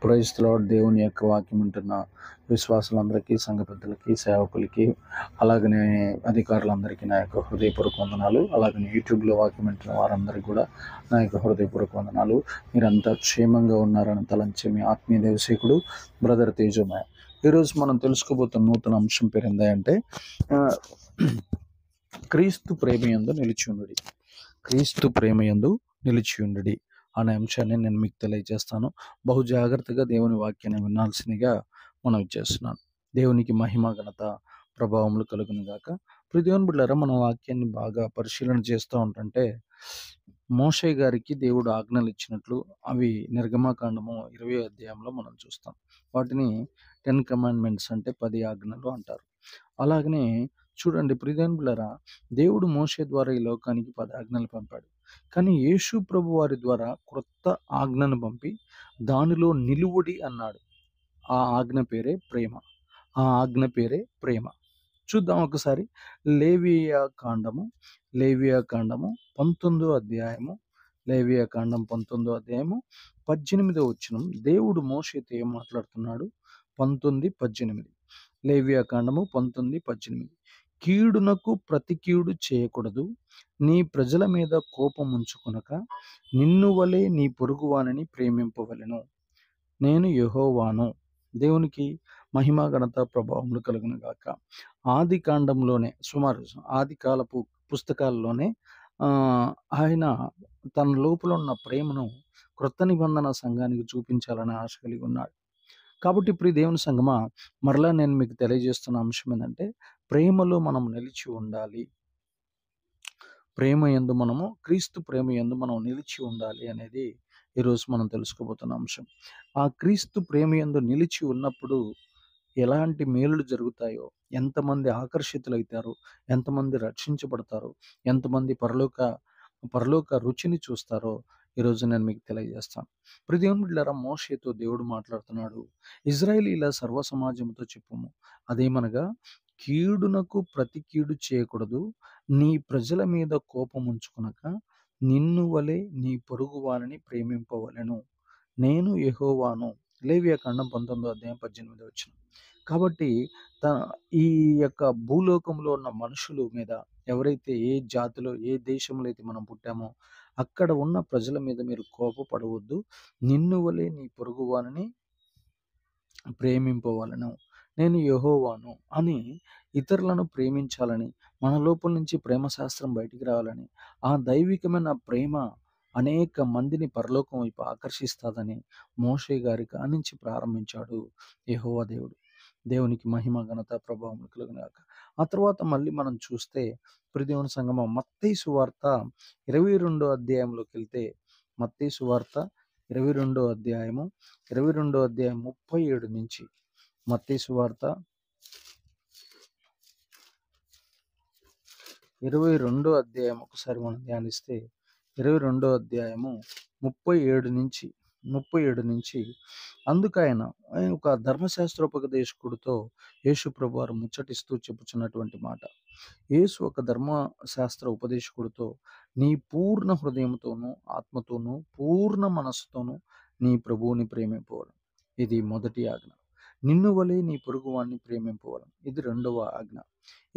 Praise the lord. దేవుని యొక్క వాక్యం ఉంటున్న విశ్వాసులందరికీ, సంఘ పెద్దలకి, సేవకులకి, అలాగనే అధికారులందరికీ నా యొక్క హృదయపూర్వక వందనాలు. అలాగనే యూట్యూబ్లో వాక్యం వింటున్న వారందరికీ కూడా నా యొక్క హృదయపూర్వక వందనాలు. మీరంతా క్షేమంగా ఉన్నారని తలంచే మీ ఆత్మీయ దేవసేకుడు బ్రదర్ తేజోమయ. ఈరోజు మనం తెలుసుకోబోతున్న నూతన అంశం పేరు ఏంటంటే క్రీస్తు ప్రేమయందు నిలిచి ఉండుడి. క్రీస్తు ప్రేమయందు నిలిచి ఉండుడి అనే అంశాన్ని నేను మీకు తెలియజేస్తాను. బహు జాగ్రత్తగా దేవుని వాక్యాన్ని వినాల్సిందిగా మనం చేస్తున్నాను. దేవునికి మహిమ, ఘనత, ప్రభావములు కలుగును గాక. దేవుని బిడ్డలారా, మన వాక్యాన్ని బాగా పరిశీలన చేస్తూ ఉంటుంటే మోషే గారికి దేవుడు ఆజ్ఞలు ఇచ్చినట్లు అవి నిర్గమకాండము 20వ అధ్యాయంలో మనం చూస్తాం. వాటిని 10 కమాండ్మెంట్స్ అంటే 10 ఆజ్ఞలు అంటారు. అలాగనే చూడండి దేవుని బిడ్డలారా, దేవుడు మోషే ద్వారా ఈ లోకానికి 10 ఆజ్ఞలు పంపాడు. కానీ యేసు ప్రభు వారి ద్వారా క్రొత్త ఆజ్ఞను పంపి దానిలో నిలువుడి అన్నాడు. ఆ ఆజ్ఞ పేరే ప్రేమ. ఆ ఆజ్ఞ పేరే ప్రేమ. చూద్దాం ఒకసారి. లేవియా కాండము 19వ అధ్యాయము 19వ అధ్యాయము 18వ వచనం. దేవుడు మోషేతో ఏం మాట్లాడుతున్నాడు? 19:18. లేవియా కాండము 19:18. కీడునకు ప్రతి కీడు చేయకూడదు, నీ ప్రజల మీద కోపం ఉంచుకొనక నిన్ను వలె నీ పొరుగువానిని ప్రేమింపవలెను, నేను యెహోవాను. దేవునికి మహిమ, ఘనత, ప్రభావములు కలుగును గాక. ఆది కాండంలోనే, సుమారు ఆది కాలపు పుస్తకాల్లోనే ఆయన తన లోపల ఉన్న ప్రేమను క్రొత్త నిబంధన సంఘానికి చూపించాలని ఆశ కలిగి ఉన్నాడు. కాబట్టి ఇప్పుడు దేవుని సంగమా, మరలా నేను మీకు తెలియజేస్తున్న అంశం ఏంటంటే ప్రేమలో మనం నిలిచి ఉండాలి. క్రీస్తు ప్రేమ యందు మనం నిలిచి ఉండాలి అనేది ఈరోజు మనం తెలుసుకోబోతున్న అంశం. ఆ క్రీస్తు ప్రేమ యందు నిలిచి ఉన్నప్పుడు ఎలాంటి మేలులు జరుగుతాయో, ఎంతమంది ఆకర్షితులవుతారో, ఎంతమంది రక్షించబడతారో, ఎంతమంది పరలోక రుచిని చూస్తారో ఈరోజు నేను మీకు తెలియజేస్తాను. దేవుని బిడ్డలారా, మోషేతో దేవుడు మాట్లాడుతున్నాడు. ఇజ్రాయేలీల సర్వ సమాజంతో చెప్పుము, అదేమనగా కీడునకు ప్రతి కీడు చేయకూడదు, నీ ప్రజల మీద కోపం ఉంచుకొనక నిన్ను వలె నీ పొరుగు వారిని ప్రేమింపవలెను, నేను యెహోవాను. లేవియా కాండం 19వ అధ్యాయం 18వ వచనం. కాబట్టి ఈ యొక్క భూలోకంలో ఉన్న మనుషుల మీద, ఎవరైతే ఏ జాతిలో ఏ దేశంలో అయితే మనం పుట్టామో అక్కడ ఉన్న ప్రజల మీద మీరు కోపపడవద్దు, నిన్ను వలె నీ పొరుగు వారిని ప్రేమింపవలెను, నేను యెహోవాను అని ఇతరులను ప్రేమించాలని, మన లోపల నుంచి ప్రేమ శాస్త్రం బయటికి రావాలని, ఆ దైవికమైన ప్రేమ అనేక మందిని పరలోకం వైపు ఆకర్షిస్తుందని మోషే గారి కానించి ప్రారంభించాడు యెహోవా దేవుడు. దేవునికి మహిమ, ఘనత, ప్రభావం కలుగును గాక. ఆ తర్వాత మళ్ళీ మనం చూస్తే దేవుని సంగమా, మత్తయి సువార్త 22వ అధ్యాయంలోకి వెళ్తే, మత్తయి సువార్త 22వ అధ్యాయం 37 నుంచి, మత్తయి సువార్త 22వ అధ్యాయం ఒకసారి మనం ధ్యానిస్తే 22వ అధ్యాయము 37 నుంచి అందుకైన ఒక ధర్మశాస్త్రోపదేశకుడితో యేసు ప్రభు వారు ముచ్చటిస్తూ చెప్పుచున్నటువంటి మాట. యేసు ఒక ధర్మశాస్త్ర ఉపదేశకుడితో, నీ పూర్ణ హృదయంతోనూ, ఆత్మతోనూ, పూర్ణ మనస్సుతోనూ నీ ప్రభువుని ప్రేమింపవలను, ఇది మొదటి ఆజ్ఞ. నిన్ను వలె నీ పొరుగువాన్ని ప్రేమింపవలను, ఇది 2వ ఆజ్ఞ.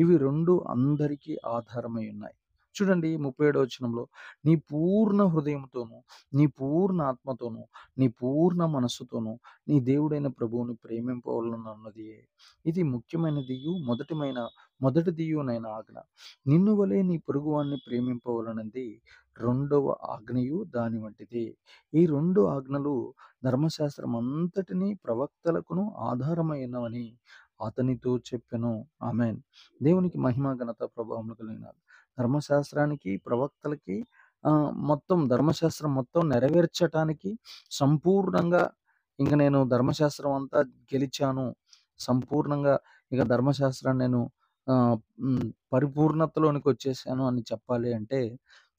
ఇవి 2 అందరికీ ఆధారమై ఉన్నాయి. చూడండి 37వ వచనంలో, నీ పూర్ణ హృదయంతోనూ, నీ పూర్ణ ఆత్మతోనూ, నీ పూర్ణ మనస్సుతోనూ నీ దేవుడైన ప్రభువుని ప్రేమింపవలనన్నది ఇది ముఖ్యమైనదియు మొదటిదియునైన ఆజ్ఞ. నిన్ను వలె నీ పొరుగువాన్ని ప్రేమింపవలనది 2వ ఆజ్ఞయు దాని వంటిది. ఈ 2 ఆజ్ఞలు ధర్మశాస్త్రం అంతటినీ ప్రవక్తలకును ఆధారమైనవని అతనితో చెప్పెను. ఆమేన్. దేవునికి మహిమ, ఘనత, ప్రభావం కలిగినారు. ధర్మశాస్త్రానికి, ప్రవక్తలకి మొత్తం ధర్మశాస్త్రం మొత్తం నెరవేర్చటానికి సంపూర్ణంగా, ఇంక నేను ధర్మశాస్త్రం అంతా గెలిచాను, సంపూర్ణంగా ఇక ధర్మశాస్త్రాన్ని నేను పరిపూర్ణతలోనికి వచ్చేసాను అని చెప్పాలి అంటే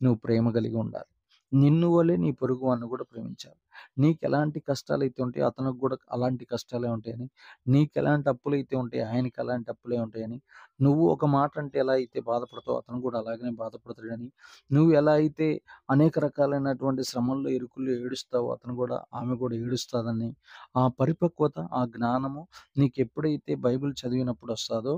నువ్వు ప్రేమ కలిగి ఉండాలి. నిన్ను వలె నీ పొరుగు వారిని కూడా ప్రేమించాలి. నీకెలాంటి కష్టాలైతే ఉంటాయో అతనికి గూడా అలాంటి కష్టాలే ఉంటాయని, నీకెలాంటి అప్పులైతే ఉంటాయో ఆయనకి అలాంటి అప్పులే ఉంటాయని, నువ్వు ఒక మాట అంటే ఎలా అయితే బాధపడతావో అతను కూడా అలాగనే బాధపడతాడని, నువ్వు ఎలా అయితే అనేక రకాలైనటువంటి శ్రమల్లో, ఇరుకుల్లో ఏడుస్తావో అతను కూడా ఆమె కూడా ఏడుస్తాదని, ఆ పరిపక్వత, ఆ జ్ఞానము నీకెప్పుడైతే బైబిల్ చదివినప్పుడు వస్తాదో,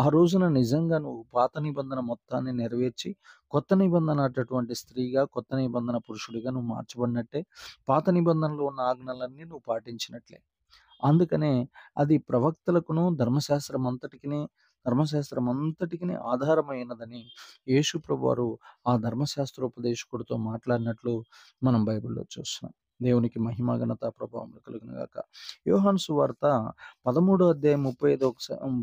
ఆ రోజున నిజంగా నువ్వు పాత నిబంధన మొత్తాన్ని నెరవేర్చి, కొత్త నిబంధన అటటువంటి స్త్రీగా, కొత్త నిబంధన పురుషుడిగా నువ్వు మార్చబడినట్టే. పాత నిబంధనలో ఉన్న ఆజ్ఞలన్నీ నువ్వు పాటించినట్లే. అందుకనే అది ప్రవక్తలకును, ధర్మశాస్త్రమంతటికిని ఆధారమైనదని యేసు ప్రభువారు ఆ ధర్మశాస్త్రోపదేశకుడితో మాట్లాడినట్లు మనం బైబిల్‌లో చూస్తున్నాం. దేవునికి మహిమ, ఘనత, ప్రభావములు కలుగును గాక. యోహాను సువార్త 13 అధ్యాయం 35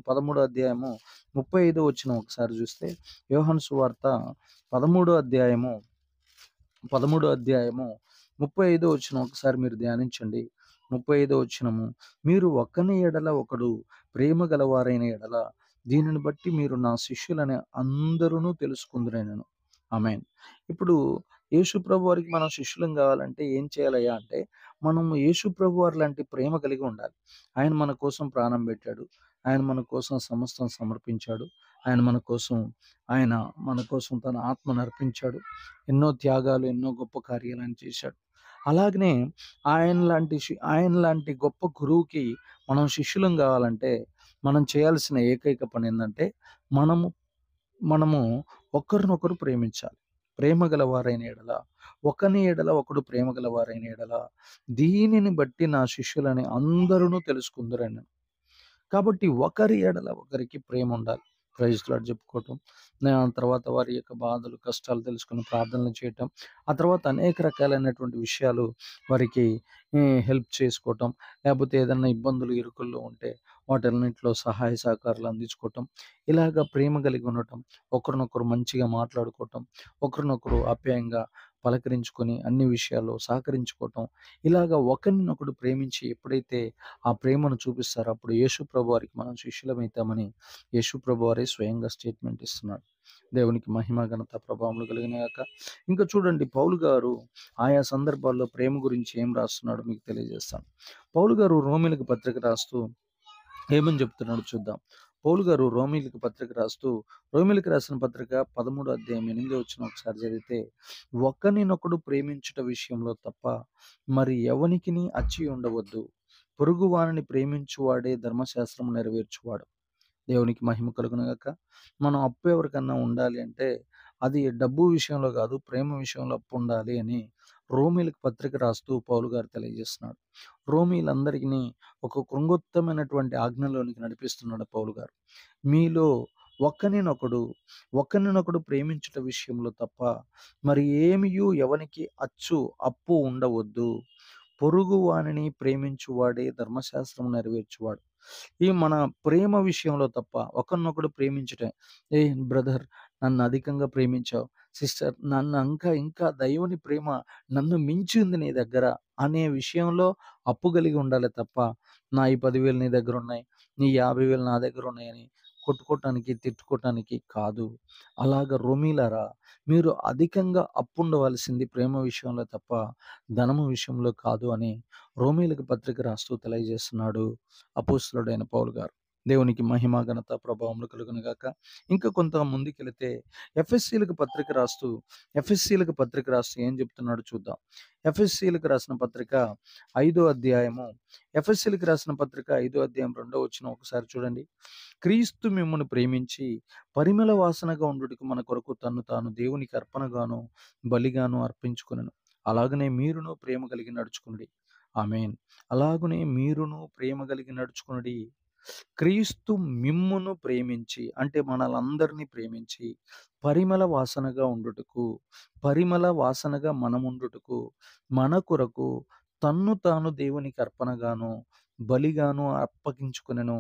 13 అధ్యాయము 35 వచనం ఒకసారి చూస్తే, యోహాను సువార్త 13 అధ్యాయము 35 వచనం ఒకసారి మీరు ధ్యానించండి. 35 వచనము, మీరు ఒకని ఎడల ఒకడు ప్రేమ గలవారైన ఎడల దీనిని బట్టి మీరు నా శిష్యులని అందరును తెలుసుకుందురనెను. ఆమేన్. ఇప్పుడు యేసు ప్రభువారికి మనం శిష్యులం కావాలంటే ఏం చేయాలయ్యా అంటే, మనం యేసు ప్రభువారి లాంటి ప్రేమ కలిగి ఉండాలి. ఆయన మన కోసం ప్రాణం పెట్టాడు. ఆయన మన కోసం సమస్తం సమర్పించాడు. ఆయన మన కోసం ఆయన మన కోసం తన ఆత్మను అర్పించాడు. ఎన్నో త్యాగాలు, ఎన్నో గొప్ప కార్యాలు ఆయన చేశాడు. అలాగనే ఆయన లాంటి గొప్ప గురువుకి మనం శిష్యులం కావాలంటే, మనం చేయాల్సిన ఏకైక పనేందంటే, మనము మనము ఒకరినొకరు ప్రేమించాలి. ప్రేమ గలవారైన ఎడల, ఒకని ఎడల ఒకడు ప్రేమ గలవారైన ఎడల, దీనిని బట్టి నా శిష్యులని అందరును తెలుసుకుందురనెను. కాబట్టి ఒకరి ఎడల ఒకరికి ప్రేమ ఉండాలి. ప్రైజ్ లార్డ్ చెప్పుకోవటం. తర్వాత వారి యొక్క బాధలు, కష్టాలు తెలుసుకొని ప్రార్థనలు చేయటం. ఆ తర్వాత అనేక రకాలైనటువంటి విషయాలు వారికి హెల్ప్ చేసుకోవటం. లేకపోతే ఏదన్నా ఇబ్బందులు, ఇరుకుల్లో ఉంటే వాటన్నిటిలో సహాయ సహకారాలు అందించుకోవటం. ఇలాగ ప్రేమ కలిగి ఉండటం. ఒకరినొకరు మంచిగా మాట్లాడుకోవటం. ఒకరినొకరు ఆప్యాయంగా పలకరించుకొని అన్ని విషయాల్లో సహకరించుకోవటం. ఇలాగ ఒకరినొకడు ప్రేమించి ఎప్పుడైతే ఆ ప్రేమను చూపిస్తారో అప్పుడు యేసు ప్రభువారికి మనం శిష్యులమైతామని యేసు ప్రభువారే స్వయంగా స్టేట్మెంట్ ఇస్తున్నాడు. దేవునికి మహిమ, ఘనత, ప్రభావములు కలిగిన గాక. ఇంకా చూడండి, పౌలు గారు ఆయా సందర్భాల్లో ప్రేమ గురించి ఏం రాస్తున్నాడో మీకు తెలియజేస్తాను. పౌలు గారు రోమీయులకు పత్రిక రాస్తూ ఏమని చెప్తున్నాడో చూద్దాం. పౌలు గారు రోమీయులకు రాసిన పత్రిక 13 అధ్యాయం 8 వచనం ఒకసారి చదివితే, ఒకనినొకడు ప్రేమించుట విషయంలో తప్ప మరి ఎవనికిని అచ్చి ఉండవద్దు. పొరుగువానిని ప్రేమించువాడే ధర్మశాస్త్రము నెరవేర్చువాడు. దేవునికి మహిమ కలుగును గాక. మనం అప్పు ఎవరికన్నా ఉండాలి అంటే అది డబ్బు విషయంలో కాదు, ప్రేమ విషయంలో అప్పు ఉండాలి అని రోమీయులకు పత్రిక రాస్తూ పౌలు గారు తెలియజేస్తున్నాడు. రోమీయులందరికీ ఒక కృంగొత్తమైనటువంటి ఆజ్ఞలోనికి నడిపిస్తున్నాడు పౌలు గారు. మీలో ఒకనినొకడు ఒకనినొకడు ప్రేమించుట విషయంలో తప్ప మరి ఏమియు ఎవనికి అప్పు ఉండవద్దు. పొరుగు వానిని ప్రేమించువాడే ధర్మశాస్త్రం నెరవేర్చువాడు. ఈ మన ప్రేమ విషయంలో తప్ప ఒకరినొకడు ప్రేమించుటే, ఏ బ్రదర్ నన్ను అధికంగా ప్రేమించావు, సిస్టర్ నన్ను ఇంకా ఇంకా దైవుని ప్రేమ నన్ను మించి ఉంది నీ దగ్గర అనే విషయంలో అప్పు కలిగి ఉండాలి తప్ప, నా ఈ 10,000 నీ దగ్గర ఉన్నాయి, నీ 50,000 నా దగ్గర ఉన్నాయని కొట్టుకోవటానికి, తిట్టుకోవటానికి కాదు. అలాగ రోమీలారా, మీరు అధికంగా అప్పు ఉండవలసింది ప్రేమ విషయంలో తప్ప ధనము విషయంలో కాదు అని రోమీయులకు పత్రిక రాస్తూ తెలియజేస్తున్నాడు అపోస్తలుడైన పౌలు గారు. దేవునికి మహిమ, ఘనత, ప్రభావములు కలుగును గాక. ఇంకా కొంత ముందుకెళితే ఎఫెసీయులకు పత్రిక రాస్తూ ఏం చెప్తున్నాడో చూద్దాం. ఎఫెసీయులకు రాసిన పత్రిక 5వ అధ్యాయము ఎఫెసీయులకు రాసిన పత్రిక 5వ అధ్యాయం 2వ వచనం ఒకసారి చూడండి. క్రీస్తు మిమ్మును ప్రేమించి పరిమళ వాసనగా ఉండుటకు మన కొరకు తన్ను తాను దేవునికి అర్పణగాను బలిగాను అర్పించుకొనెను. అలాగనే మీరును ప్రేమ కలిగి నడుచుకునుడి. ఆమేన్. అలాగునే మీరును ప్రేమ కలిగి నడుచుకునుడి. క్రీస్తు మిమ్మును ప్రేమించి అంటే మనలందరినీ ప్రేమించి పరిమళ వాసనగా మనముండుటకు మన కొరకు తన్ను తాను దేవునికి అర్పణగాను బలిగాను అప్పగించుకొనెను.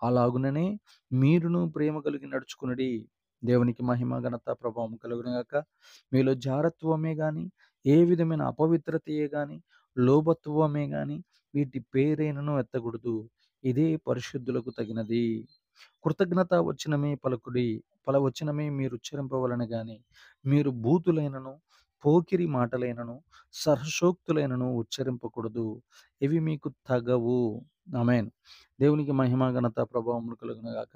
అలాగుననే మీరును ప్రేమ కలిగి నడుచుకునుడి. దేవునికి మహిమ, ఘనత, ప్రభావం కలుగును గాక. మీలో జారత్వమే గాని, ఏ విధమైన అపవిత్రతయే గాని, లోభత్వమే గాని వీటి పేరైనను ఎత్తకూడదు. ఇదే పరిశుద్ధులకు తగినది. కృతజ్ఞత వచనమే పలుకుడి. వచనమే మీరు ఉచ్చరింపవలెను గాని మీరు బూతులైనను పోకిరి మాటలైనను సర్వశోక్తులైనను ఉచ్చరింపకూడదు. ఇవి మీకు తగవు. ఆమేన్. దేవునికి మహిమ ఘనత ప్రభావములు కలుగును గాక.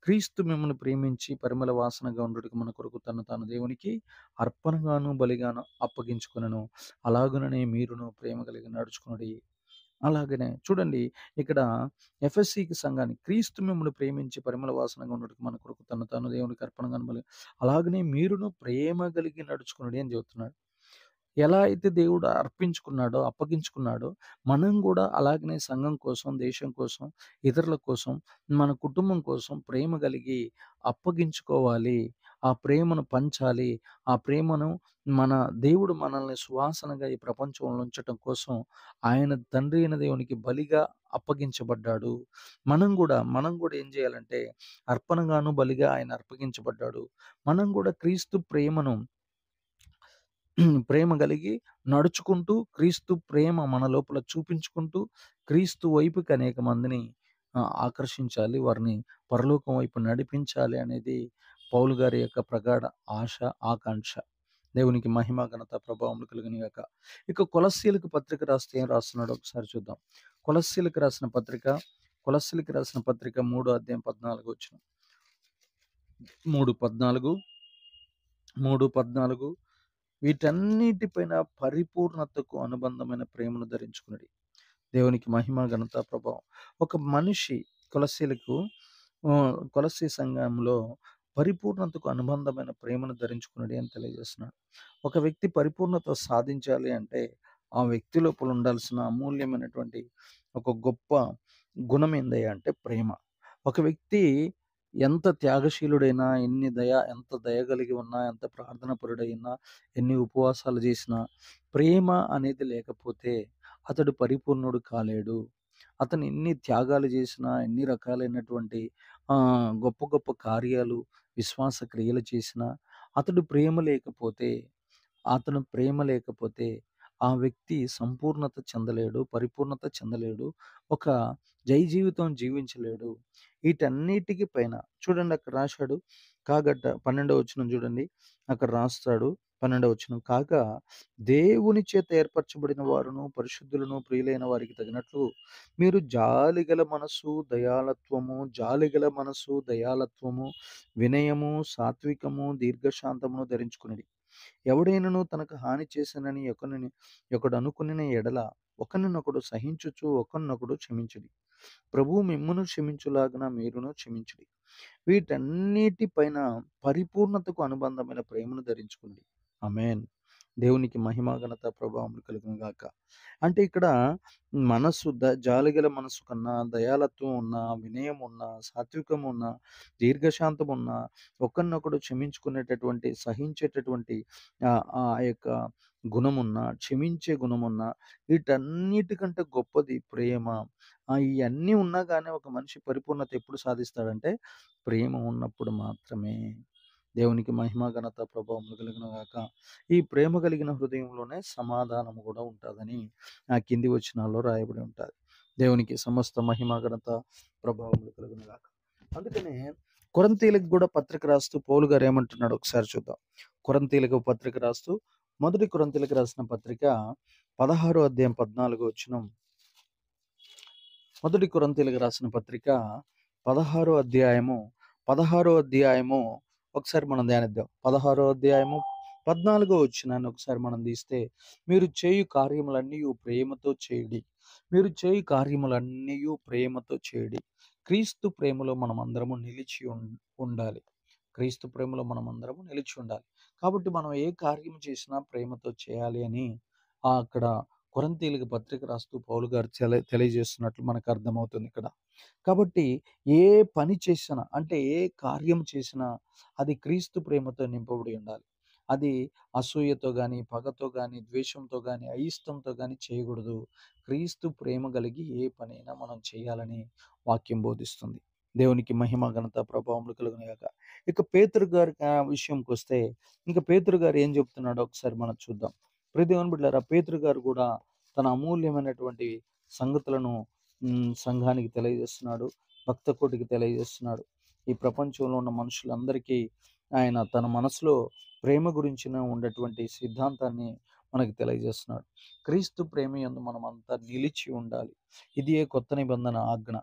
క్రీస్తు మిమ్మల్ని ప్రేమించి పరిమళ వాసనగా ఉండుటకు మన కొరకు తను తాను దేవునికి అర్పణగాను బలిగాను అప్పగించుకొనెను. అలాగుననే మీరును ప్రేమ కలిగి నడుచుకొనుడి. అలాగనే చూడండి, ఇక్కడ ఎఫెసీకి సంఘాన్ని క్రీస్తు మిమ్మల్ని ప్రేమించి పరిమళ వాసనగా ఉండుటకు మన కొరకు తను తాను దేవునికి అర్పణగాను బలి అలాగనే మీరును ప్రేమ కలిగి నడుచుకొనుడి అని చెబుతున్నాడు. ఎలా అయితే దేవుడు అర్పించుకున్నాడో, అప్పగించుకున్నాడో, మనం కూడా అలాగనే సంఘం కోసం, దేశం కోసం, ఇతరుల కోసం, మన కుటుంబం కోసం ప్రేమ కలిగి అప్పగించుకోవాలి. ఆ ప్రేమను పంచాలి. ఆ ప్రేమను మన దేవుడు మనల్ని సువాసనగా ఈ ప్రపంచంలో ఉంచటం కోసం ఆయన తండ్రి అయిన దేవునికి బలిగా అప్పగించబడ్డాడు. మనం కూడా ఏం చేయాలంటే అర్పణగాను, బలిగా ఆయన అప్పగించబడ్డాడు. మనం కూడా క్రీస్తు ప్రేమ కలిగి నడుచుకుంటూ, క్రీస్తు ప్రేమ మన లోపల చూపించుకుంటూ, క్రీస్తు వైపుకి అనేక మందిని ఆకర్షించాలి. వారిని పరలోకం వైపు నడిపించాలి అనేది పౌలు గారి యొక్క ప్రగాఢ ఆశ, ఆకాంక్ష. దేవునికి మహిమ, ఘనత, ప్రభావములు కలుగును గాక. ఇక కొలస్సీలకు పత్రిక రాస్తే ఏం రాస్తున్నాడో ఒకసారి చూద్దాం. కొలస్సీలకు రాసిన పత్రిక 3వ అధ్యాయం 14 వచనం. 3:14 వీటన్నిటిపైన పరిపూర్ణతకు అనుబంధమైన ప్రేమను ధరించుకున్నది. దేవునికి మహిమ, ఘనత, ప్రభావం. ఒక మనిషి కొలస్సీ సంఘంలో పరిపూర్ణతకు అనుబంధమైన ప్రేమను ధరించుకున్నది అని తెలియజేస్తున్నాడు. ఒక వ్యక్తి పరిపూర్ణత సాధించాలి అంటే ఆ వ్యక్తి లోపల ఉండాల్సిన అమూల్యమైనటువంటి ఒక గొప్ప గుణం ఏందయ్యా అంటే ప్రేమ. ఒక వ్యక్తి ఎంత త్యాగశీలుడైనా, ఎంత దయ కలిగి ఉన్నా, ఎంత ప్రార్థనాపరుడైనా, ఎన్ని ఉపవాసాలు చేసినా, ప్రేమ అనేది లేకపోతే అతడు పరిపూర్ణుడు కాలేడు. అతను ఎన్ని త్యాగాలు చేసినా, ఎన్ని రకాలైనటువంటి గొప్ప గొప్ప కార్యాలు, విశ్వాస క్రియలు చేసినా, అతను ప్రేమ లేకపోతే ఆ వ్యక్తి సంపూర్ణత చెందలేడు, పరిపూర్ణత చెందలేడు. ఒక జీవితం జీవించలేడు. వీటన్నిటికి పైన చూడండి అక్కడ రాశాడు. 12వ వచనం చూడండి. అక్కడ రాస్తాడు 12వ వచనం. కాగా దేవుని చేత ఏర్పరచబడిన వారును, పరిశుద్ధులను, ప్రియులైన వారికి తగినట్లు మీరు జాలిగల మనసు, దయాలత్వము, వినయము, సాత్వికము, దీర్ఘశాంతమును ధరించుకునిడి. ఎవడైనను తనకు హాని చేసినని ఒకడు అనుకునిన ఎడల ఒకరినొకడు సహించుచు ఒకరినొకడు క్షమించుడి. ప్రభువు మిమ్మును క్షమించులాగున మీరును క్షమించుడి. వీటన్నిటిపైన పరిపూర్ణతకు అనుబంధమైన ప్రేమను ధరించుకోండి. ఆమేన్. దేవునికి మహిమ, ఘనత, ప్రభావములు కలుగును గాక. అంటే ఇక్కడ జాలిగల మనసు కన్నా దయాలత్వం ఉన్నా, వినయం ఉన్నా, సాత్వికం ఉన్నా, దీర్ఘశాంతం ఉన్నా, ఒకరినొకడు క్షమించుకునేటటువంటి, సహించేటటువంటి ఆ యొక్క గుణమున్నా, క్షమించే గుణమున్నా, వీటన్నిటికంటే గొప్పది ప్రేమ. ఇవన్నీ ఉన్నా కానీ ఒక మనిషి పరిపూర్ణత ఎప్పుడు సాధిస్తాడంటే ప్రేమ ఉన్నప్పుడు మాత్రమే. దేవునికి మహిమ, ఘనత, ప్రభావములు కలుగును గాక. ఈ ప్రేమ కలిగిన హృదయంలోనే సమాధానము కూడా ఉంటుందని ఆ కింది వచనాల్లో రాయబడి ఉంటుంది. దేవునికి సమస్త మహిమ, ఘనత, ప్రభావములు కలుగును గాక. అందుకనే కొరింథీయులకు కూడా పత్రిక రాస్తూ పౌలు గారు ఏమంటున్నాడు ఒకసారి చూద్దాం. మొదటి కొరింథీయులకు రాసిన పత్రిక 16వ అధ్యాయం 14వ వచనం. మొదటి కొరింథీయులకు రాసిన పత్రిక 16వ అధ్యాయము ఒకసారి మనం ధ్యానిద్దాం. 16వ అధ్యాయము 14వ వచనాన్ని ఒకసారి మనం తీస్తే, మీరు చేయు కార్యములన్నీయు ప్రేమతో చేయుడి. క్రీస్తు ప్రేమలో మనం అందరము నిలిచి ఉండాలి. కాబట్టి మనం ఏ కార్యం చేసినా ప్రేమతో చేయాలి అని అక్కడ కొరింథీయులకు పత్రిక రాస్తూ పౌలు గారు తెలియజేస్తున్నట్లు మనకు అర్థమవుతుంది ఇక్కడ. కాబట్టి ఏ పని చేసినా, అంటే ఏ కార్యం చేసినా అది క్రీస్తు ప్రేమతో నింపబడి ఉండాలి. అది అసూయతో కానీ, పగతో కానీ, ద్వేషంతో కానీ, అయిష్టంతో కానీ చేయకూడదు. క్రీస్తు ప్రేమ కలిగి ఏ పనైనా మనం చేయాలని వాక్యం బోధిస్తుంది. దేవునికి మహిమ, ఘనత, ప్రభావములు కలుగును గాక. ఇక పేతురు గారి విషయంకి వస్తే, ఇంకా పేతురు గారు ఏం చెప్తున్నాడో ఒకసారి మనం చూద్దాం. ప్రియ దేవుని బిడ్డలారా, పేతురు గారు కూడా తన అమూల్యమైనటువంటి సంగతులను సంఘానికి తెలియజేస్తున్నాడు, భక్త కోటికి తెలియజేస్తున్నాడు. ఈ ప్రపంచంలో ఉన్న మనుషులందరికీ ఆయన తన మనసులో ప్రేమ గురించిన ఉన్నటువంటి సిద్ధాంతాన్ని మనకు తెలియజేస్తున్నాడు. క్రీస్తు ప్రేమ యందు మనమంతా నిలిచి ఉండాలి. ఇదియే కొత్త నిబంధన ఆజ్ఞ.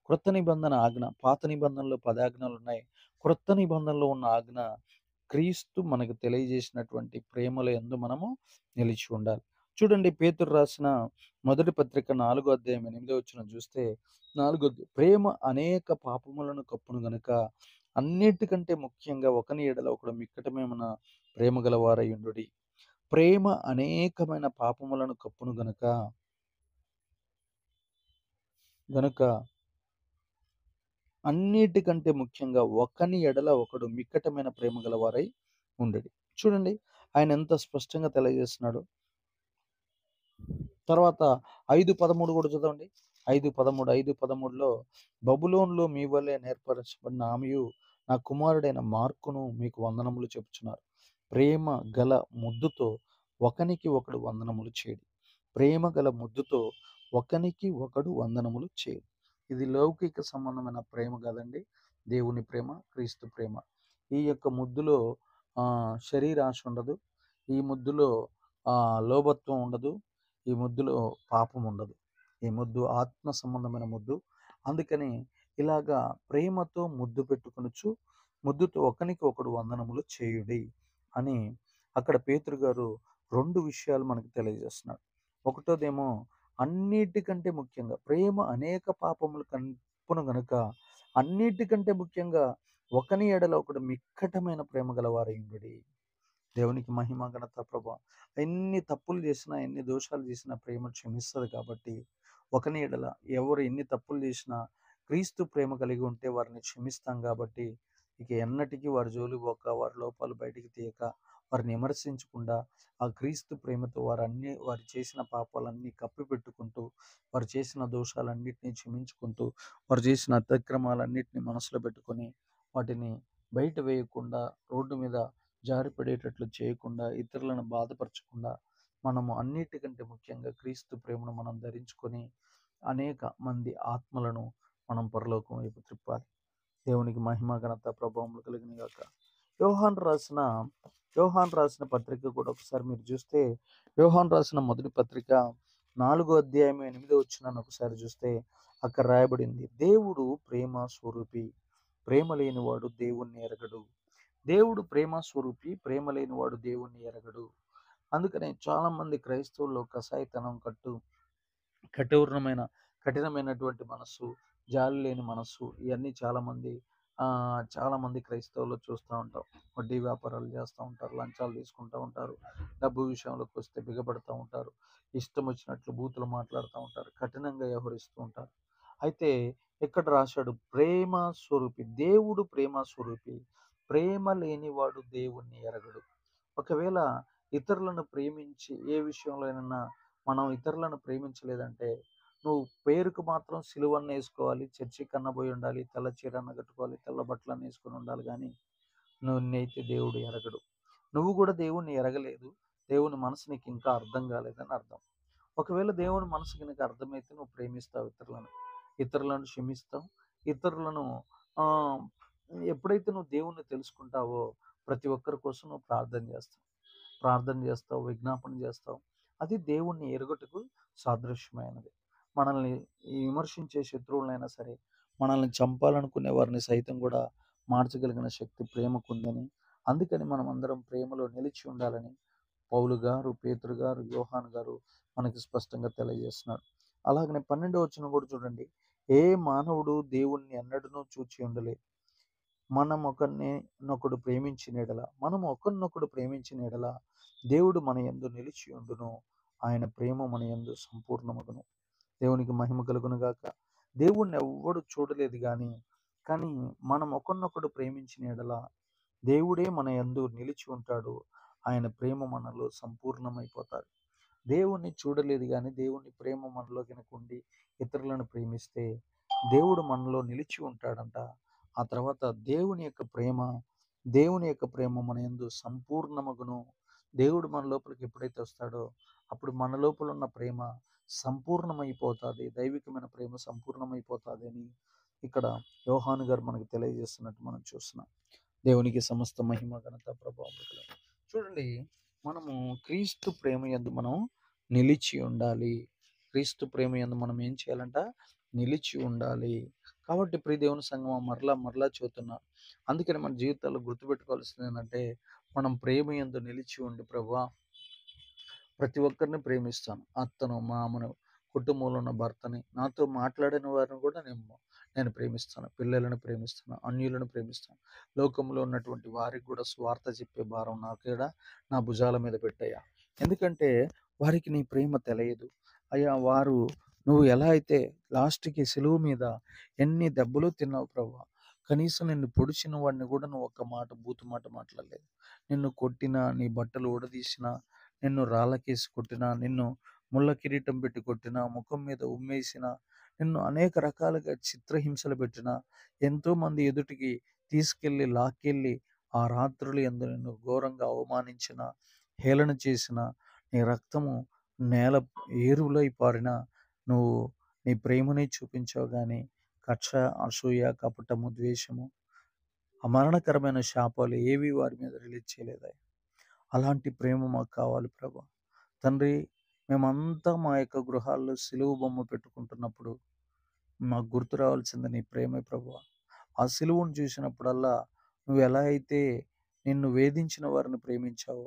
క్రొత్త నిబంధన ఆజ్ఞ. పాత నిబంధనలో 10 ఆజ్ఞలున్నాయి. క్రొత్త నిబంధనలో ఉన్న ఆజ్ఞ క్రీస్తు మనకు తెలియజేసినటువంటి ప్రేమల యందు మనము నిలిచి ఉండాలి. చూడండి, పేతురు రాసిన మొదటి పత్రిక 4 అధ్యాయం 8 వచనం చూస్తే, ప్రేమ అనేక పాపములను కప్పును గనుక అన్నిటికంటే ముఖ్యంగా ఒకని ఎడల ఒకడు మిక్కటమేమన ప్రేమ గలవారయుండుడి. ప్రేమ అనేకమైన పాపములను కప్పును గనుక అన్నిటికంటే ముఖ్యంగా ఒకని ఎడల ఒకడు మిక్కటమైన ప్రేమ గలవారై ఉండడి. చూడండి, ఆయన ఎంత స్పష్టంగా తెలియజేస్తున్నాడు. తర్వాత 5:13 కూడా చదవండి. 5:13లో బబులోనులో మీ వలె నేర్పరచబడిన ఆమెయు నా కుమారుడైన మార్కును మీకు వందనములు చెప్పుచున్నారు. ప్రేమ గల ముద్దుతో ఒకనికి ఒకడు వందనములు చేయడి. ప్రేమ గల ముద్దుతో ఒకనికి ఒకడు వందనములు చేయడి. ఇది లౌకిక సంబంధమైన ప్రేమ కాదండి. దేవుని ప్రేమ, క్రీస్తు ప్రేమ. ఈ యొక్క ముద్దులో శరీరాశ ఉండదు. ఈ ముద్దులో లోభత్వం ఉండదు. ఈ ముద్దులో పాపం ఉండదు. ఈ ముద్దు ఆత్మ సంబంధమైన ముద్దు. అందుకని ఇలాగా ప్రేమతో ముద్దు పెట్టుకొనుచు ముద్దుతో ఒకనికి ఒకడు వందనములు చేయుడి అని అక్కడ పేతురు గారు 2 విషయాలు మనకు తెలియజేస్తున్నాడు. ఒకటోదేమో అన్నిటికంటే ముఖ్యంగా ప్రేమ అనేక పాపములు కప్పును గనుక అన్నిటికంటే ముఖ్యంగా ఒకని ఎడల ఒకడు మిక్కటమైన ప్రేమ గలవారయుండుడి. దేవునికి మహిమ, ఘనత, ప్రభావం. ఎన్ని తప్పులు చేసినా, ఎన్ని దోషాలు చేసినా ప్రేమ క్షమిస్తుంది. కాబట్టి ఒకని ఎడల ఎవరు ఎన్ని తప్పులు చేసినా క్రీస్తు ప్రేమ కలిగి ఉంటే వారిని క్షమిస్తాం. కాబట్టి ఇక ఎన్నటికీ వారి జోలి పోక, వారి లోపాలు బయటికి తీయక, వారిని విమర్శించకుండా ఆ క్రీస్తు ప్రేమతో వారు చేసిన పాపాలన్నీ కప్పిపెట్టుకుంటూ, వారు చేసిన దోషాలన్నిటినీ క్షమించుకుంటూ, వారు చేసిన అతిక్రమాలన్నిటినీ మనసులో పెట్టుకొని వాటిని బయట వేయకుండా, రోడ్డు మీద జారిపడేటట్లు చేయకుండా, ఇతరులను బాధపరచకుండా, మనము అన్నిటికంటే ముఖ్యంగా క్రీస్తు ప్రేమను మనం ధరించుకొని అనేక మంది ఆత్మలను మనం పరలోకం వైపు త్రిప్పాలి. దేవునికి మహిమ, ఘనత, ప్రభావములు కలిగిన గాక. యోహాను రాసిన పత్రిక కూడా ఒకసారి మీరు చూస్తే, యోహాను రాసిన మొదటి పత్రిక 4 అధ్యాయం 8 వచనాన్ని ఒకసారి చూస్తే అక్కడ రాయబడింది, దేవుడు ప్రేమ స్వరూపి, ప్రేమ లేనివాడు దేవుణ్ణి ఎరగడు. దేవుడు ప్రేమ స్వరూపి, ప్రేమ లేనివాడు దేవుణ్ణి ఎరగడు. అందుకనే చాలా మంది క్రైస్తవుల్లో కసాయితనం, కఠినమైనటువంటి మనస్సు, జాలి లేని మనస్సు, ఇవన్నీ చాలా మంది క్రైస్తవులు చూస్తూ ఉంటాం. వడ్డీ వ్యాపారాలు చేస్తూ ఉంటారు, లంచాలు తీసుకుంటూ ఉంటారు, డబ్బు విషయంలోకి వస్తే బిగపడుతూ ఉంటారు, ఇష్టం వచ్చినట్లు బూతులు మాట్లాడుతూ ఉంటారు, కఠినంగా వ్యవహరిస్తూ ఉంటారు. అయితే ఇక్కడ రాశాడు, ప్రేమ స్వరూపి, దేవుడు ప్రేమ స్వరూపి, ప్రేమ లేనివాడు దేవుణ్ణి ఎరగడు. ఒకవేళ ఇతరులను ప్రేమించి ఏ విషయంలోనైనా మనం ఇతరులను ప్రేమించలేదంటే, నువ్వు పేరుకు మాత్రం సిలువన్న వేసుకోవాలి, చర్చి కన్నబోయి ఉండాలి, తెల్ల చీరన్న కట్టుకోవాలి, తెల్ల బట్టలన్న వేసుకొని ఉండాలి, కానీ నిన్నైతే దేవుడు ఎరగడు. నువ్వు కూడా దేవుణ్ణి ఎరగలేదు, దేవుని మనసు నీకు ఇంకా అర్థం కాలేదని అర్థం. ఒకవేళ దేవుని మనసుకి నీకు అర్థమైతే నువ్వు ప్రేమిస్తావు, ఇతరులను క్షమిస్తావు. ఇతరులను ఆ ఎప్పుడైతే నువ్వు దేవుణ్ణి తెలుసుకుంటావో ప్రతి ఒక్కరి కోసం నువ్వు ప్రార్థన చేస్తావు, విజ్ఞాపన చేస్తావు. అది దేవుణ్ణి ఎరుగుటకు సాదృశ్యమైనది. మనల్ని విమర్శించే శత్రువులైనా సరే, మనల్ని చంపాలనుకునే వారిని సైతం కూడా మార్చగలిగిన శక్తి ప్రేమకుందని, అందుకని మనం అందరం ప్రేమలో నిలిచి ఉండాలని పౌలు గారు, పేతురు గారు, యోహాను గారు మనకి స్పష్టంగా తెలియజేస్తున్నారు. అలాగనే 12వ వచనం కూడా చూడండి, ఏ మానవుడు దేవుణ్ణి ఎన్నడూనూ చూచి ఉండలేదు. మనం ఒకరినొకడు ప్రేమించిన ఎడల దేవుడు మన యందు నిలిచి ఉండును, ఆయన ప్రేమ మన యందు సంపూర్ణమగును. దేవునికి మహిమ కలుగును గాక. దేవుణ్ణి ఎవ్వడు చూడలేదు కానీ మనం ఒకరినొకడు ప్రేమించిన ఎడల దేవుడే మన యందు నిలిచి ఉంటాడు, ఆయన ప్రేమ మనలో సంపూర్ణమైపోతాడు. దేవుణ్ణి చూడలేదు కానీ దేవుని ప్రేమ మనలో కనుక ఉండి ఇతరులను ప్రేమిస్తే దేవుడు మనలో నిలిచి ఉంటాడంట. ఆ తర్వాత దేవుని యొక్క ప్రేమ మన యందు సంపూర్ణమగును. దేవుడు మన లోపలికి ఎప్పుడైతే వస్తాడో అప్పుడు మన లోపల ఉన్న ప్రేమ సంపూర్ణమైపోతుంది, దైవికమైన ప్రేమ సంపూర్ణమైపోతుంది అని ఇక్కడ యోహాను గారు మనకు తెలియజేస్తున్నట్టు మనం చూస్తున్నాం. దేవునికి సమస్త మహిమ ఘనత ప్రభావములు. చూడండి, మనము క్రీస్తు ప్రేమ యందు మనం నిలిచి ఉండాలి. క్రీస్తు ప్రేమ యందు మనం ఏం చేయాలంట? నిలిచి ఉండాలి. కాబట్టి ప్రియ దేవుని సంగమా, మరలా మరలా చెబుతున్నా, అందుకని మన జీవితాల్లో గుర్తుపెట్టుకోవాల్సింది ఏంటంటే, మనం ప్రేమ యందు నిలిచి ఉండి, ప్రభువా ప్రతి ఒక్కరిని ప్రేమిస్తాను. అత్తను, మామను, కుటుంబంలో ఉన్న భర్తని, నాతో మాట్లాడిన వారిని కూడా నేను ప్రేమిస్తాను. పిల్లలను ప్రేమిస్తాను. అన్యులను ప్రేమిస్తాను. లోకంలో ఉన్నటువంటి వారికి కూడా స్వార్థ చెప్పే భారం నా భుజాల మీద పెట్టయ్యా. ఎందుకంటే వారికి నీ ప్రేమ తెలియదు. అయ్యా, వారు నువ్వు ఎలా అయితే లాస్ట్‌కి సిలువ మీద ఎన్ని దెబ్బలు తిన్నావు ప్రభువా! కనీసం నిన్ను పొడిచిన వాడిని కూడా నువ్వు ఒక్క మాట బూతు మాట మాట్లాడలేదు. నిన్ను కొట్టినా, నీ బట్టలు ఊడదీసినా, నిన్ను రాళ్ళకేసి కొట్టినా, నిన్ను ముళ్ళ కిరీటం పెట్టి కొట్టినా, ముఖం మీద ఉమ్మేసినా, నిన్ను అనేక రకాలుగా చిత్రహింసలు పెట్టినా, ఎంతోమంది ఎదుటికి తీసుకెళ్ళి లాక్కెళ్ళి ఆ రాత్రులు యందు నిన్ను ఘోరంగా అవమానించిన, హేళన చేసిన, నీ రక్తము నేల ఏరులై పారిన, నువ్వు నీ ప్రేమనే చూపించావు గానీ కక్ష, అసూయ, కపటము, ద్వేషము, అమరణకరమైన శాపాలు ఏవి వారి మీద రిలీజ్ చేయలేదయ్యా. అలాంటి ప్రేమ మాకు కావాలి ప్రభా. తండ్రి, మేమంతా మా యొక్క గృహాల్లో సిలువ బొమ్మ పెట్టుకుంటున్నప్పుడు మాకు గుర్తు రావాల్సింది నీ ప్రేమే ప్రభువా. ఆ సిలువను చూసినప్పుడల్లా నువ్వు ఎలా అయితే నిన్ను వేధించిన వారిని ప్రేమించావో,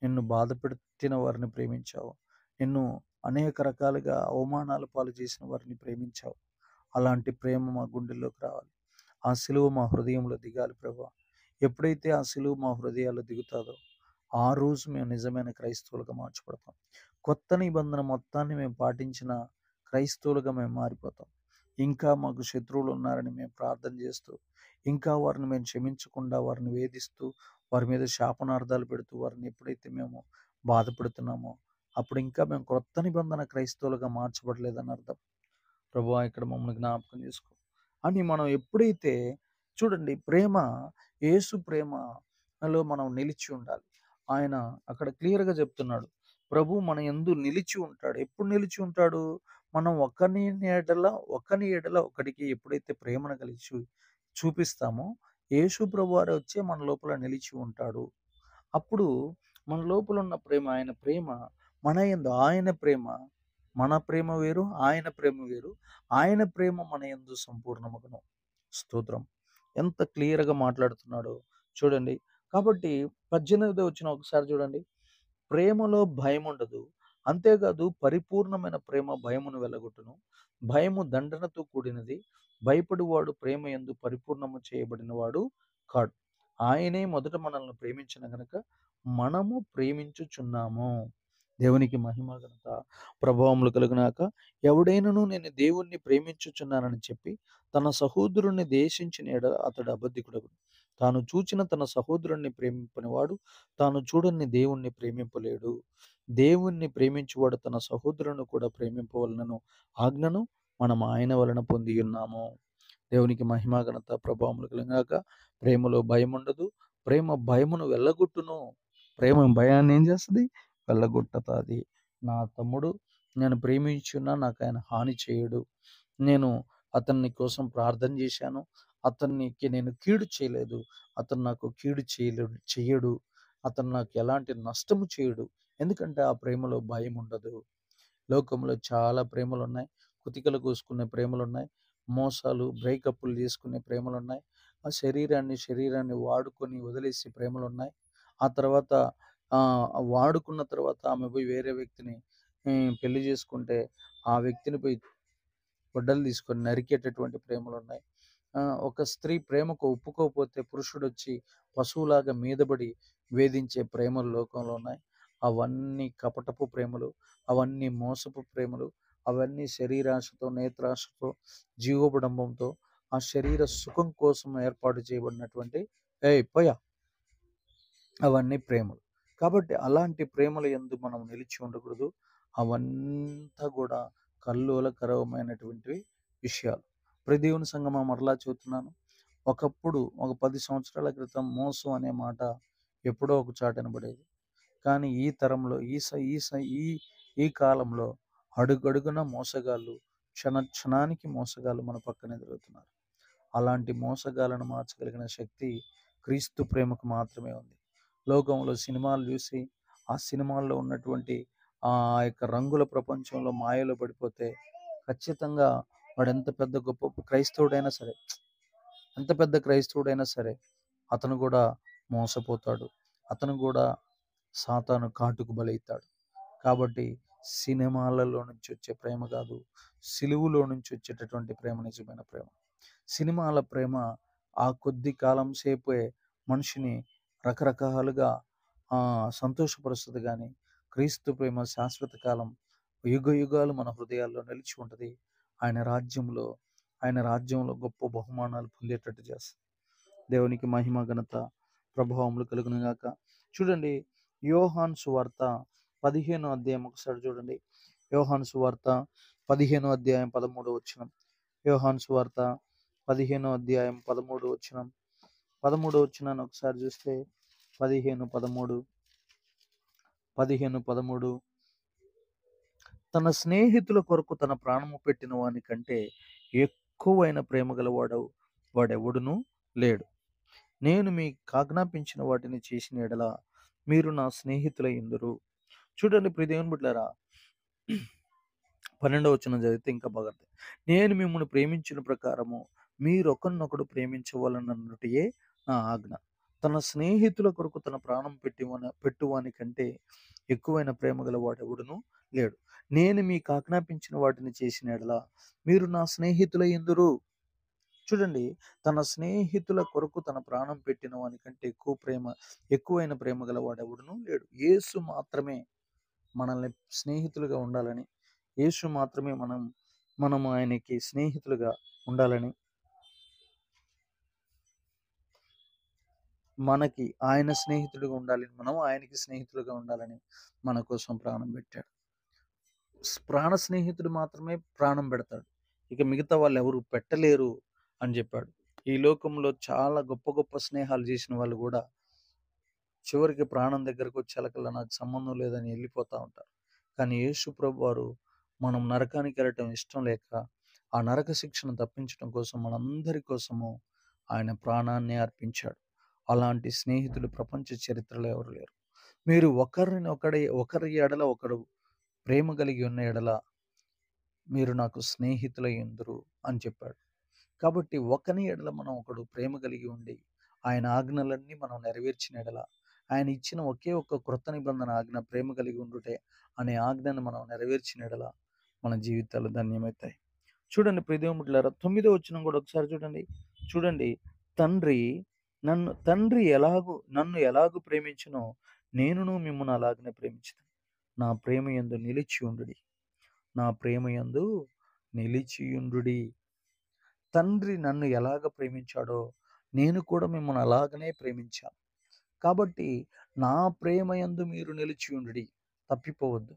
నిన్ను బాధపెట్టిన వారిని ప్రేమించావో, నిన్ను అనేక రకాలుగా అవమానాల పాలు చేసిన వారిని ప్రేమించావు. అలాంటి ప్రేమ మా గుండెల్లోకి రావాలి. ఆ సిలువ మా హృదయంలో దిగాలి ప్రభువా. ఎప్పుడైతే ఆ సిలువ మా హృదయాల్లో దిగుతాదో, ఆ రోజు మేము నిజమైన క్రైస్తవులుగా మార్చబడతాం. కొత్త నిబంధన మొత్తాన్ని మేము పాటించిన క్రైస్తవులుగా మేము మారిపోతాం. ఇంకా మాకు శత్రువులు ఉన్నారని మేము ప్రార్థన చేస్తూ, ఇంకా వారిని మేము క్షమించకుండా వారిని వేధిస్తూ, వారి మీద శాపనార్థాలు పెడుతూ, వారిని ఎప్పుడైతే మేము బాధపెడుతున్నామో, అప్పుడు ఇంకా మేము కొత్త నిబంధన క్రైస్తవులుగా మార్చబడలేదని అర్థం. ప్రభువా, ఇక్కడ మమ్మల్ని జ్ఞాపకం చేసుకో అని మనం ఎప్పుడైతే చూడండి, ప్రేమ, యేసు ప్రేమలో మనం నిలిచి ఉండాలి. ఆయన అక్కడ క్లియర్‌గా చెప్తున్నాడు. ప్రభు మన యందు నిలిచి ఉంటాడు. ఎప్పుడు నిలిచి ఉంటాడు? మనం ఒకని ఎడల ఒకడికి ఎప్పుడైతే ప్రేమను కలిగి చూపిస్తామో, యేసు ప్రభువారే వచ్చి మన లోపల నిలిచి ఉంటాడు. అప్పుడు మన లోపల ఉన్న ప్రేమ, ఆయన ప్రేమ మన యందు, ఆయన ప్రేమ, మన ప్రేమ వేరు, ఆయన ప్రేమ వేరు. ఆయన ప్రేమ మన యందు సంపూర్ణమగును. స్తోత్రం. ఎంత క్లియర్‌గా మాట్లాడుతున్నాడో చూడండి. కాబట్టి 18వ వచనం ఒకసారి చూడండి. ప్రేమలో భయముండదు. అంతేకాదు పరిపూర్ణమైన ప్రేమ భయమును వెళ్లగొట్టును. భయము దండనతో కూడినది. భయపడువాడు ప్రేమ యందు పరిపూర్ణము చేయబడినవాడు కాడు. ఆయనే మొదట మనల్ని ప్రేమించిన గనుక మనము ప్రేమించుచున్నాము. దేవునికి మహిమ ఘనత ప్రభావములు కలుగునాక. ఎవడైనను నేను దేవుణ్ణి ప్రేమించుచున్నానని చెప్పి తన సహోదరుణ్ణి ద్వేషించిన యెడల అతడు అబద్ధికుడగును. తాను చూచిన తన సహోదరుణ్ణి ప్రేమింపనివాడు తాను చూడని దేవుణ్ణి ప్రేమింపలేడు. దేవుణ్ణి ప్రేమించువాడు తన సహోదరుని కూడా ప్రేమింపవలనను ఆజ్ఞను మనం ఆయన వలన పొంది ఉన్నాము. దేవునికి మహిమ ఘనత ప్రభావములు కలుగుగాక. ప్రేమలో భయం ఉండదు. ప్రేమ భయమును వెళ్ళగొట్టును. ప్రేమ భయాన్ని ఏం చేస్తుంది? వెళ్ళగొట్టుతాది. నా తమ్ముడు, నేను ప్రేమించున్నా నాకు ఆయన హాని చేయడు. నేను అతన్ని కోసం ప్రార్థన చేశాను. అతనికి నేను కీడు చేయలేదు. అతను నాకు కీడు చెయ్యడు. అతను నాకు ఎలాంటి నష్టము చేయడు. ఎందుకంటే ఆ ప్రేమలో భయం ఉండదు. లోకంలో చాలా ప్రేమలున్నాయి. కుతికలు కోసుకునే ప్రేమలున్నాయి. మోసాలు, బ్రేకప్పులు చేసుకునే ప్రేమలున్నాయి. ఆ శరీరాన్ని వాడుకొని వదిలేసే ప్రేమలున్నాయి. ఆ తర్వాత వాడుకున్న తర్వాత ఆమె పోయి వేరే వ్యక్తిని పెళ్లి చేసుకుంటే, ఆ వ్యక్తిని పోయి గొడ్డలు తీసుకొని నరికేటటువంటి ప్రేమలున్నాయి. ఒక స్త్రీ ప్రేమకు ఒప్పుకోకపోతే పురుషుడొచ్చి పశువులాగా మీదబడి వేధించే ప్రేమలు లోకంలో ఉన్నాయి. అవన్నీ కపటపు ప్రేమలు, అవన్నీ మోసపు ప్రేమలు, అవన్నీ శరీరాశతో, నేత్రాశతో, జీవోబడంబంతో, ఆ శరీర సుఖం కోసం ఏర్పాటు చేయబడినటువంటి పోయా అవన్నీ ప్రేమలు. కాబట్టి అలాంటి ప్రేమల యందు మనం నిలిచి ఉండకూడదు. అవంతా కూడా కల్లోలకరమైనటువంటివి విషయాలు. ప్రియ దేవుని సంగమా, మరలా చెబుతున్నాను. ఒకప్పుడు ఒక 10 సంవత్సరాల క్రితం మోసం అనే మాట ఎప్పుడో ఒక చాట వినబడేది. కానీ ఈ తరంలో, ఈ స ఈ స ఈ ఈ కాలంలో అడుగడుగున మోసగాళ్ళు, క్షణానికి మోసగాళ్ళు మన పక్కనే తిరుగుతున్నారు. అలాంటి మోసగాళ్ళను మార్చగలిగిన శక్తి క్రీస్తు ప్రేమకు మాత్రమే ఉంది. లోకంలో సినిమాలు చూసి ఆ సినిమాల్లో ఉన్నటువంటి ఆ యొక్క రంగుల ప్రపంచంలో మాయలో పడిపోతే ఖచ్చితంగా వాడు ఎంత పెద్ద గొప్ప క్రైస్తవుడైనా సరే, ఎంత పెద్ద క్రైస్తవుడైనా సరే అతను కూడా మోసపోతాడు. అతను కూడా సాతాను కాటుకు బలైతాడు. కాబట్టి సినిమాలలో నుంచి వచ్చే ప్రేమ కాదు, సిలువులో నుంచి వచ్చేటటువంటి ప్రేమ నిజమైన ప్రేమ. సినిమాల ప్రేమ ఆ కొద్ది కాలం సేపే మనిషిని రకరకాలుగా సంతోషపరుస్తుంది కానీ క్రీస్తు ప్రేమ శాశ్వత కాలం, యుగ యుగాలు మన హృదయాల్లో నిలిచి ఉంటుంది. ఆయన రాజ్యంలో గొప్ప బహుమానాలు పొందేటట్టు చేస్తుంది. దేవునికి మహిమ ఘనత ప్రభావములు కలుగును గాక. చూడండి, యోహాను సువార్త 15వ అధ్యాయం ఒకసారి చూడండి. యోహాను సువార్త 15వ అధ్యాయం 13వ వచనం. యోహాను సువార్త 15వ అధ్యాయం 13వ వచనం. 13వ వచనాన్ని ఒకసారి చూస్తే 15:13 తన స్నేహితుల కొరకు తన ప్రాణము పెట్టిన వాని కంటే ఎక్కువైన ప్రేమ గలవాడు వాడెవడునూ లేడు. నేను మీకు ఆజ్ఞాపించిన వాటిని చేసిన ఎడల మీరు నా స్నేహితులయ్యుందురు. చూడండి ప్రియ దేవుని బిడ్డలారా, 12వ వచనం చదివితే ఇంకా బాగా నేను మిమ్మల్ని ప్రేమించిన ప్రకారము మీరు ఒకరినొకడు ప్రేమించవలనన్నటియే నా ఆజ్ఞ. తన స్నేహితుల కొరకు తన ప్రాణం పెట్టువాని కంటే ఎక్కువైన ప్రేమ గల వాడెవడునూ లేడు. నేను మీకు ఆజ్ఞాపించిన వాటిని చేసిన ఎడల మీరు నా స్నేహితులయ్యుందురు. చూడండి, తన స్నేహితుల కొరకు తన ప్రాణం పెట్టిన వాని కంటే ఎక్కువైన ప్రేమ గల వాడెవడునూ లేడు. యేసు మాత్రమే మనల్ని స్నేహితులుగా ఉండాలని, యేసు మాత్రమే మనం ఆయనకి స్నేహితులుగా ఉండాలని, మనకి ఆయన స్నేహితుడిగా ఉండాలని, మనం ఆయనకి స్నేహితులుగా ఉండాలని మన కోసం ప్రాణం పెట్టాడు. ప్రాణ స్నేహితుడు మాత్రమే ప్రాణం పెడతాడు, ఇక మిగతా వాళ్ళు ఎవరు పెట్టలేరు అని చెప్పాడు. ఈ లోకంలో చాలా గొప్ప గొప్ప స్నేహాలు చేసిన వాళ్ళు కూడా చివరికి ప్రాణం దగ్గరకు వచ్చేలకల్లా నాకు సంబంధం లేదని వెళ్ళిపోతూ ఉంటారు. కానీ యేసు ప్రభు వారు మనం నరకానికి వెళ్ళటం ఇష్టం లేక ఆ నరక శిక్షను తప్పించడం కోసం మనందరి కోసము ఆయన ప్రాణాన్ని అర్పించాడు. అలాంటి స్నేహితులు ప్రపంచ చరిత్రలో ఎవరు లేరు. మీరు ఒకరి ఎడల ఒకడు ప్రేమ కలిగి ఉన్న ఎడల మీరు నాకు స్నేహితులయ్యుందురు అని చెప్పాడు. కాబట్టి ఒకని ఎడల మనం ఒకడు ప్రేమ కలిగి ఉండి ఆయన ఆజ్ఞలన్నీ మనం నెరవేర్చిన ఎడల, ఆయన ఇచ్చిన ఒకే ఒక్క క్రొత్త నిబంధన ఆజ్ఞ ప్రేమ కలిగి ఉండుటే అనే ఆజ్ఞను మనం నెరవేర్చిన ఎడల మన జీవితాలు ధన్యమవుతాయి. చూడండి ప్రియ దేవుని బిడ్డలారా, 9వ వచనం కూడా ఒకసారి చూడండి. తండ్రి నన్ను ఎలాగూ ప్రేమించునో నేనును మిమ్మును అలాగనే ప్రేమించుతాను. నా ప్రేమ యందు నిలిచియుండుడి. తండ్రి నన్ను ఎలాగ ప్రేమించాడో నేను కూడా మిమ్మల్ని అలాగనే ప్రేమించాను. కాబట్టి నా ప్రేమ యందు మీరు నిలిచియుండుడి, తప్పిపోవద్దు.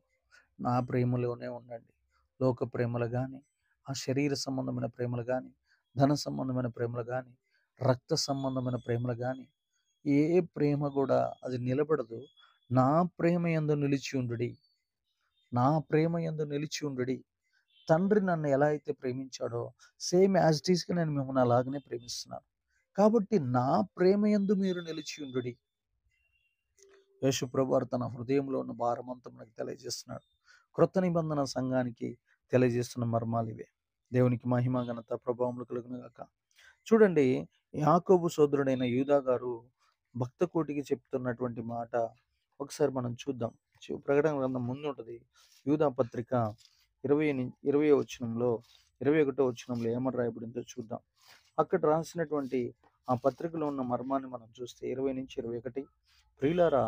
నా ప్రేమలోనే ఉండండి. లోక ప్రేమలు కానీ, ఆ శరీర సంబంధమైన ప్రేమలు కానీ, ధన సంబంధమైన ప్రేమలు కానీ, రక్త సంబంధమైన ప్రేమలు కానీ, ఏ ప్రేమ కూడా అది నిలబడదు. నా ప్రేమ యందు నిలిచి ఉండుడి. తండ్రి నన్ను ఎలా అయితే ప్రేమించాడో సేమ్ యాజ్ ఇట్ ఈస్గా నేను మిమ్మల్ని అలాగనే ప్రేమిస్తున్నాను. కాబట్టి నా ప్రేమ యందు మీరు నిలిచి ఉండుడి. యేసు ప్రభువారు తన హృదయంలో ఉన్న భారమంతా మనకు తెలియజేస్తున్నాడు. క్రొత్త నిబంధన సంఘానికి తెలియజేస్తున్న మర్మాలు ఇవే. దేవునికి మహిమ ఘనత ప్రభావములు కలుగును గాక. చూడండి, యాకోబు సోదరుడైన యూదా గారు భక్త కోటికి చెప్తున్నటువంటి మాట ఒకసారి మనం చూద్దాం. ప్రకటన గ్రంథం ముందు ఉంటుంది. యూదా పత్రిక 21వ వచనంలో ఏమని రాయబడిందో చూద్దాం. అక్కడ రాసినటువంటి ఆ పత్రికలో ఉన్న మర్మాన్ని మనం చూస్తే 20-21, ప్రియులారా,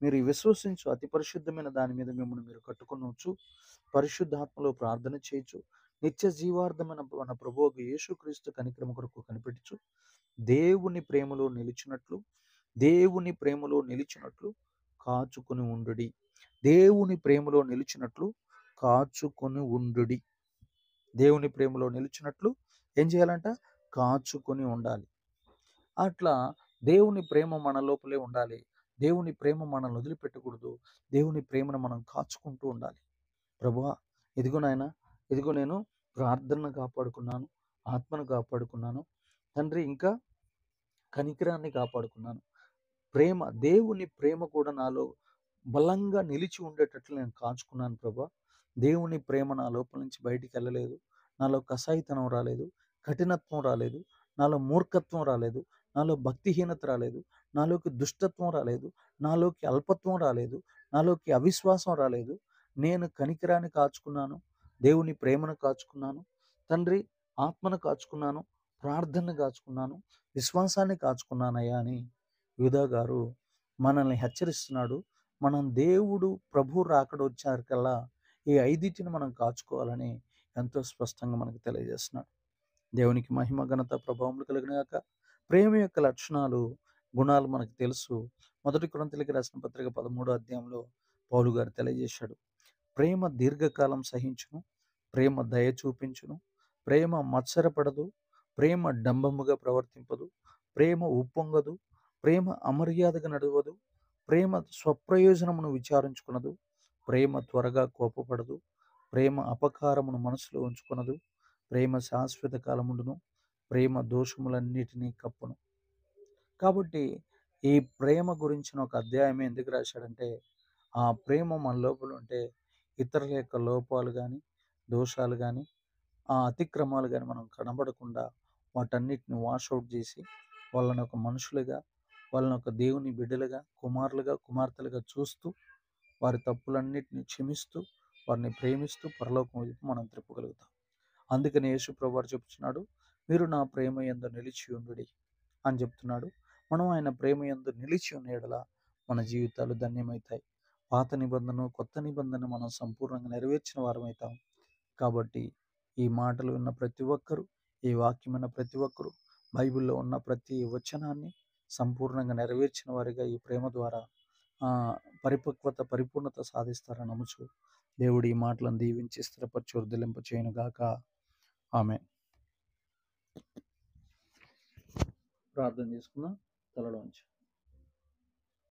మీరు విశ్వసించు అతి పరిశుద్ధమైన దాని మీద మిమ్మల్ని మీరు కట్టుకొనవచ్చు, పరిశుద్ధాత్మలో ప్రార్థన చేయొచ్చు, నిత్య జీవార్థమైన మన ప్రభువు యేసుక్రీస్తు కనికరము కొరకు కనిపెట్టచ్చు, దేవుని ప్రేమలో నిలిచినట్లు కాచుకొని ఉండుడి. దేవుని ప్రేమలో నిలిచినట్లు కాచుకొని ఉండుడి. దేవుని ప్రేమలో నిలిచినట్లు ఏం చేయాలంట? కాచుకొని ఉండాలి. అట్లా దేవుని ప్రేమ మన లోపలే ఉండాలి. దేవుని ప్రేమ మనల్ని వదిలిపెట్టకూడదు. దేవుని ప్రేమను మనం కాచుకుంటూ ఉండాలి. ప్రభువా, ఇదిగో నాయన, ఇదిగో నేను ప్రార్థనను కాపాడుకున్నాను, ఆత్మను కాపాడుకున్నాను తండ్రి, ఇంకా కనికరాన్ని కాపాడుకున్నాను. ప్రేమ, దేవుని ప్రేమ కూడా నాలో బలంగా నిలిచి ఉండేటట్లు నేను కాచుకున్నాను ప్రభా. దేవుని ప్రేమ నా లోపల నుంచి బయటికెళ్ళలేదు. నాలో కసాయితనం రాలేదు, కఠినత్వం రాలేదు, నాలో మూర్ఖత్వం రాలేదు, నాలో భక్తిహీనత రాలేదు, నాలోకి దుష్టత్వం రాలేదు, నాలోకి అల్పత్వం రాలేదు, నాలోకి అవిశ్వాసం రాలేదు. నేను కనికరాన్ని కాచుకున్నాను, దేవుని ప్రేమను కాచుకున్నాను, తండ్రి ఆత్మను కాచుకున్నాను, ప్రార్థనను కాచుకున్నాను, విశ్వాసాన్ని కాచుకున్నానయ్యా అని యూదా గారు మనల్ని హెచ్చరిస్తున్నాడు. మనం దేవుడు ప్రభు రాకడ వచ్చారికల్లా ఈ ఐదిటిని మనం కాచుకోవాలని ఎంతో స్పష్టంగా మనకు తెలియజేస్తున్నాడు. దేవునికి మహిమ, ఘనత, ప్రభావములు కలిగినాక ప్రేమ యొక్క లక్షణాలు, గుణాలు మనకు తెలుసు. 1 కొరింథీయులకు రాసిన పత్రిక 13వ అధ్యాయంలో పౌలు గారు తెలియజేశాడు. ప్రేమ దీర్ఘకాలం సహించును, ప్రేమ దయ చూపించును, ప్రేమ మత్సరపడదు, ప్రేమ డంబముగా ప్రవర్తింపదు, ప్రేమ ఉప్పొంగదు, ప్రేమ అమర్యాదగా నడవదు, ప్రేమ స్వప్రయోజనమును విచారించుకునదు, ప్రేమ త్వరగా కోపపడదు, ప్రేమ అపకారమును మనసులో ఉంచుకొనదు, ప్రేమ శాశ్వత కాలముండును, ప్రేమ దోషములన్నిటినీ కప్పును. కాబట్టి ఈ ప్రేమ గురించిన ఒక అధ్యాయం ఎందుకు రాశాడంటే, ఆ ప్రేమ మన లోపల ఉంటే ఇతరుల యొక్క లోపాలు కానీ, దోషాలు కానీ, ఆ అతిక్రమాలు కానీ మనం కనబడకుండా వాటన్నిటిని వాషౌట్ చేసి వాళ్ళని ఒక మనుషులుగా, వాళ్ళని ఒక దేవుని బిడ్డలుగా, కుమారులుగా, కుమార్తెలుగా చూస్తూ, వారి తప్పులన్నిటిని క్షమిస్తూ, వారిని ప్రేమిస్తూ పరలోకం వైపు మనం త్రిప్పగలుగుతాం. అందుకని యేసు ప్రభువారు చెప్తున్నాడు, మీరు నా ప్రేమ యందు నిలిచి ఉండుడి అని చెప్తున్నాడు. మనం ఆయన ప్రేమ యందు నిలిచి ఉన్న యెడల మన జీవితాలు ధన్యమవుతాయి. పాత నిబంధన, కొత్త నిబంధన మనం సంపూర్ణంగా నెరవేర్చిన వారమవుతాం. కాబట్టి ఈ మాటలు విన్న ప్రతి ఒక్కరూ, ఈ వాక్యమైన ప్రతి ఒక్కరూ, బైబిల్లో ఉన్న ప్రతి వచనాన్ని సంపూర్ణంగా నెరవేర్చిన వారిగా ఈ ప్రేమ ద్వారా పరిపక్వత, పరిపూర్ణత సాధిస్తారని నమ్ముచు దేవుడు ఈ మాటలను దీవించి స్థిరపరచు వర్ధిల్లింప చేయనుగాక. ఆమేన్. ప్రార్థన చేసుకుందాం తలలోంచి.